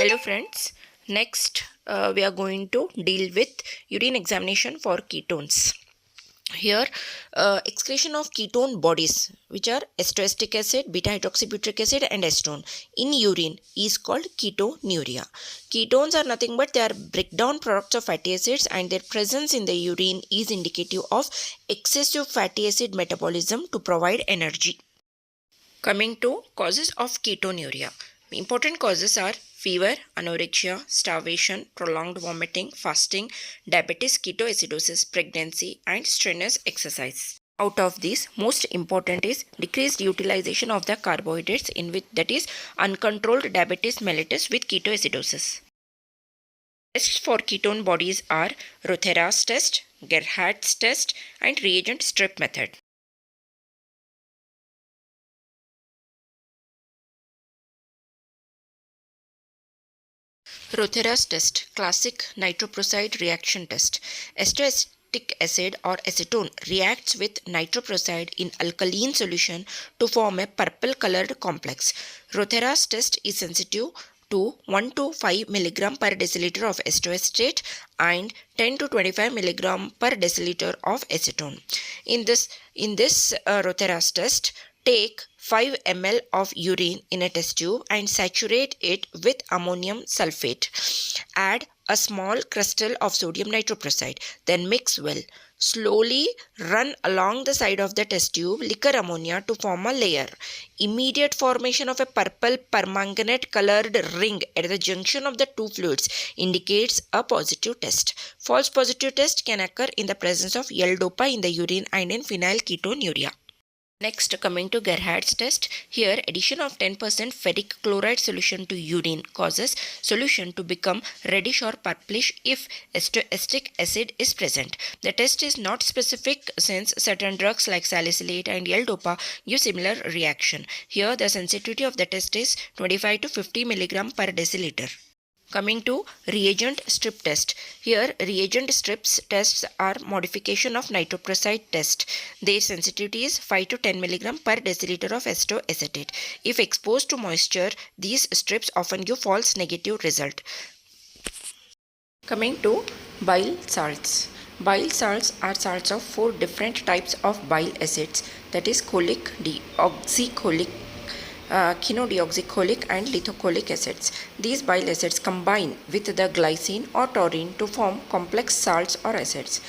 Hello friends, next we are going to deal with urine examination for ketones. Here, excretion of ketone bodies, which are esteroestic acid, beta hydroxybutyric acid and acetone in urine is called ketonuria. Ketones are nothing but they are breakdown products of fatty acids, and their presence in the urine is indicative of excessive fatty acid metabolism to provide energy. Coming to causes of ketonuria. Important causes are fever, anorexia, starvation, prolonged vomiting, fasting, diabetes, ketoacidosis, pregnancy, and strenuous exercise. Out of these, most important is decreased utilization of the carbohydrates in which, that is, uncontrolled diabetes mellitus with ketoacidosis. Tests for ketone bodies are Rotheras test, Erhlichs test, and reagent strip method. Rotheras test, classic nitroprusside reaction test. Esteroestic acid or acetone reacts with nitroprusside in alkaline solution to form a purple colored complex. Rotheras test is sensitive to 1 to 5 mg per deciliter of esteroestate and 10 to 25 mg per deciliter of acetone. In this Rotheras test, take 5 ml of urine in a test tube and saturate it with ammonium sulfate. Add a small crystal of sodium nitroprusside. Then mix well. Slowly run along the side of the test tube liquor ammonia to form a layer. Immediate formation of a purple permanganate colored ring at the junction of the two fluids indicates a positive test. False positive test can occur in the presence of L-dopa in the urine and in phenylketonuria. Next, coming to Gerhardt's test, here addition of 10% ferric chloride solution to urine causes solution to become reddish or purplish if esteroestic acid is present. The test is not specific since certain drugs like salicylate and L-dopa give similar reaction. Here the sensitivity of the test is 25 to 50 mg per deciliter. Coming to reagent strip test. Here reagent strips tests are modification of nitroprusside test. Their sensitivity is 5 to 10 mg per deciliter of acetoacetate. If exposed to moisture, these strips often give false negative result. Coming to bile salts. Bile salts are salts of 4 different types of bile acids, that is cholic, deoxycholic, chenodeoxycholic and lithocholic acids. These bile acids combine with the glycine or taurine to form complex salts or acids.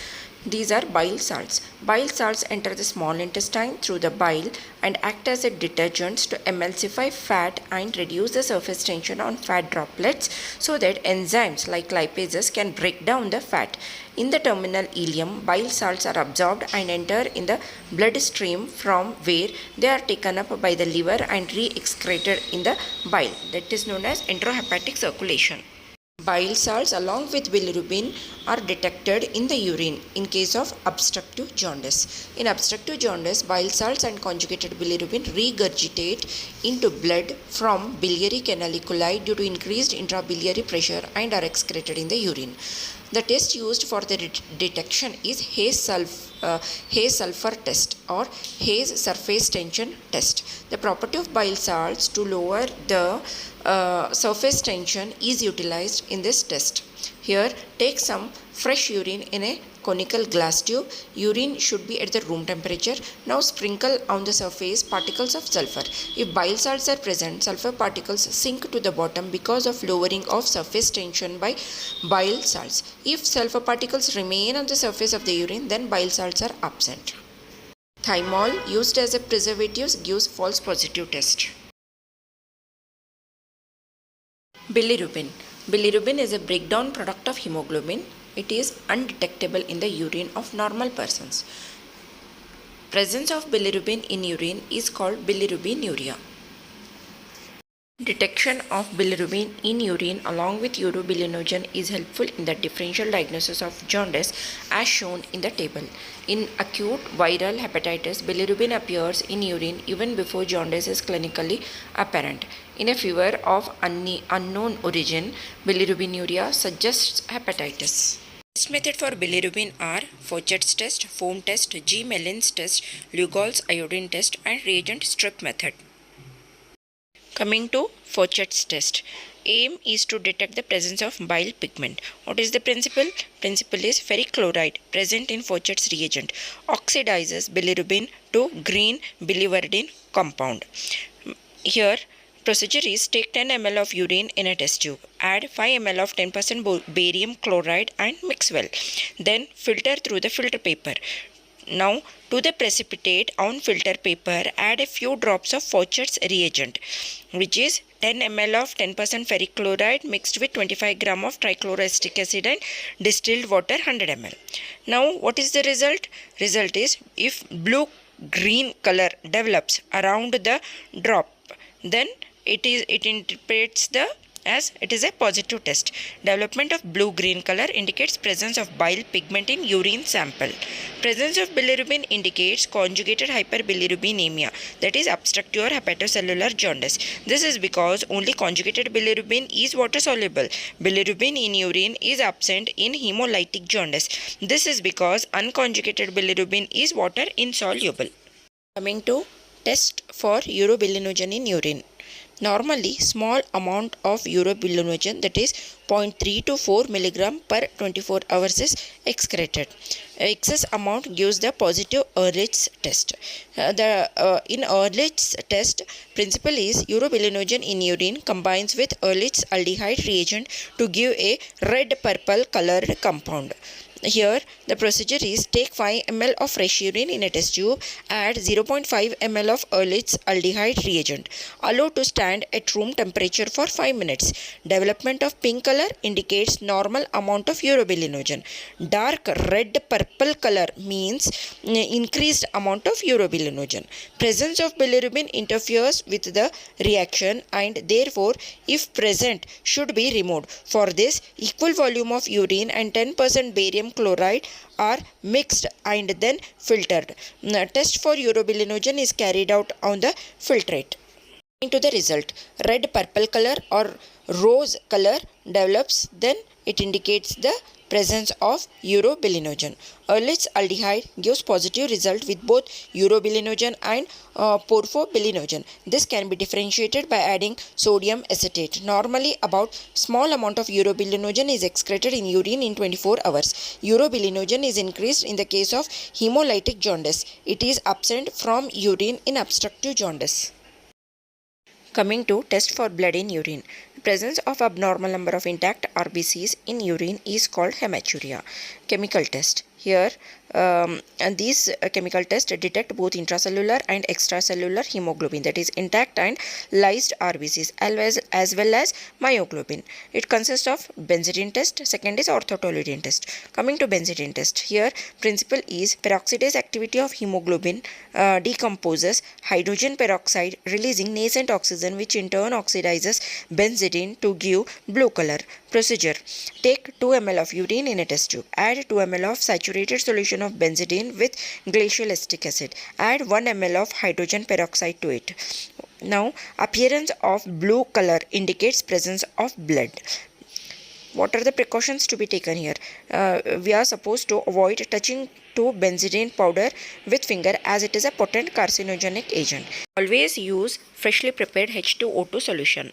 These are bile salts. Bile salts enter the small intestine through the bile and act as a detergent to emulsify fat and reduce the surface tension on fat droplets so that enzymes like lipases can break down the fat. In the terminal ileum, bile salts are absorbed and enter in the bloodstream from where they are taken up by the liver and re-excreted in the bile. That is known as enterohepatic circulation. Bile salts along with bilirubin are detected in the urine in case of obstructive jaundice. In obstructive jaundice, bile salts and conjugated bilirubin regurgitate into blood from biliary canaliculi due to increased intrabiliary pressure and are excreted in the urine. The test used for the detection is Hayes sulfur test or Hayes surface tension test. The property of bile salts to lower the surface tension is utilized in this test. Here, take some fresh urine in a conical glass tube. Urine should be at the room temperature. Now sprinkle on the surface particles of sulfur. If bile salts are present, sulfur particles sink to the bottom because of lowering of surface tension by bile salts. If sulfur particles remain on the surface of the urine, then bile salts are absent. Thymol used as a preservative gives false positive test. Bilirubin. Bilirubin is a breakdown product of hemoglobin. It is undetectable in the urine of normal persons. Presence of bilirubin in urine is called bilirubinuria. Detection of bilirubin in urine along with urobilinogen is helpful in the differential diagnosis of jaundice as shown in the table. In acute viral hepatitis, bilirubin appears in urine even before jaundice is clinically apparent. In a fever of unknown origin, bilirubinuria suggests hepatitis. Test method for bilirubin are fouchets test, foam test, G. Mellins test, Lugol's iodine test and reagent strip method. Coming to fouchets test. aim is to detect the presence of bile pigment. What is the principle? Principle is ferric chloride present in fouchets reagent oxidizes bilirubin to green biliverdin compound. Here, procedure is take 10 ml of urine in a test tube, add 5 ml of 10% barium chloride and mix well. Then filter through the filter paper. Now, to the precipitate on filter paper, add a few drops of fouchets reagent, which is 10 ml of 10% ferric chloride mixed with 25 gram of trichloroacetic acid and distilled water 100 ml. Now, what is the result? Result is if blue green color develops around the drop, then it interprets as it is a positive test. Development of blue green color indicates presence of bile pigment in urine sample. Presence of bilirubin indicates conjugated hyperbilirubinemia, that is obstructive or hepatocellular jaundice. This is because only conjugated bilirubin is water soluble. Bilirubin in urine is absent in hemolytic jaundice. This is because unconjugated bilirubin is water insoluble. Coming to test for urobilinogen in urine. Normally, small amount of urobilinogen, that is 0.3 to 4 mg per 24 hours is excreted. Excess amount gives the positive Erhlichs test. In Erhlichs test, principle is urobilinogen in urine combines with Erhlichs aldehyde reagent to give a red-purple colored compound. Here, the procedure is take 5 ml of fresh urine in a test tube, add 0.5 ml of Erhlichs aldehyde reagent. Allow to stand at room temperature for 5 minutes. Development of pink color indicates normal amount of urobilinogen. Dark red-purple color means increased amount of urobilinogen. Presence of bilirubin interferes with the reaction and therefore, if present, should be removed. For this, equal volume of urine and 10% barium chloride are mixed and then filtered. Test for urobilinogen is carried out on the filtrate. Into the result, red purple color or rose color develops, then it indicates the presence of urobilinogen. Erhlichs aldehyde gives positive result with both urobilinogen and porphobilinogen. This can be differentiated by adding sodium acetate. Normally, about small amount of urobilinogen is excreted in urine in 24 hours. Urobilinogen is increased in the case of hemolytic jaundice. It is absent from urine in obstructive jaundice. Coming to test for blood in urine. Presence of abnormal number of intact RBCs in urine is called hematuria. Chemical test. Here, these chemical tests detect both intracellular and extracellular hemoglobin, that is intact and lysed RBCs, as well as myoglobin. It consists of benzidine test. Second is orthotoluidine test. Coming to benzidine test. Here, principle is peroxidase activity of hemoglobin decomposes hydrogen peroxide, releasing nascent oxygen, which in turn oxidizes benzidine to give blue color. Procedure. Take 2 ml of urine in a test tube. Add 2 ml of saturated solution of benzidine with glacial acetic acid. Add 1 ml of hydrogen peroxide to it. Now, appearance of blue color indicates presence of blood. What are the precautions to be taken here? We are supposed to avoid touching to benzidine powder with finger as it is a potent carcinogenic agent. Always use freshly prepared H2O2 solution.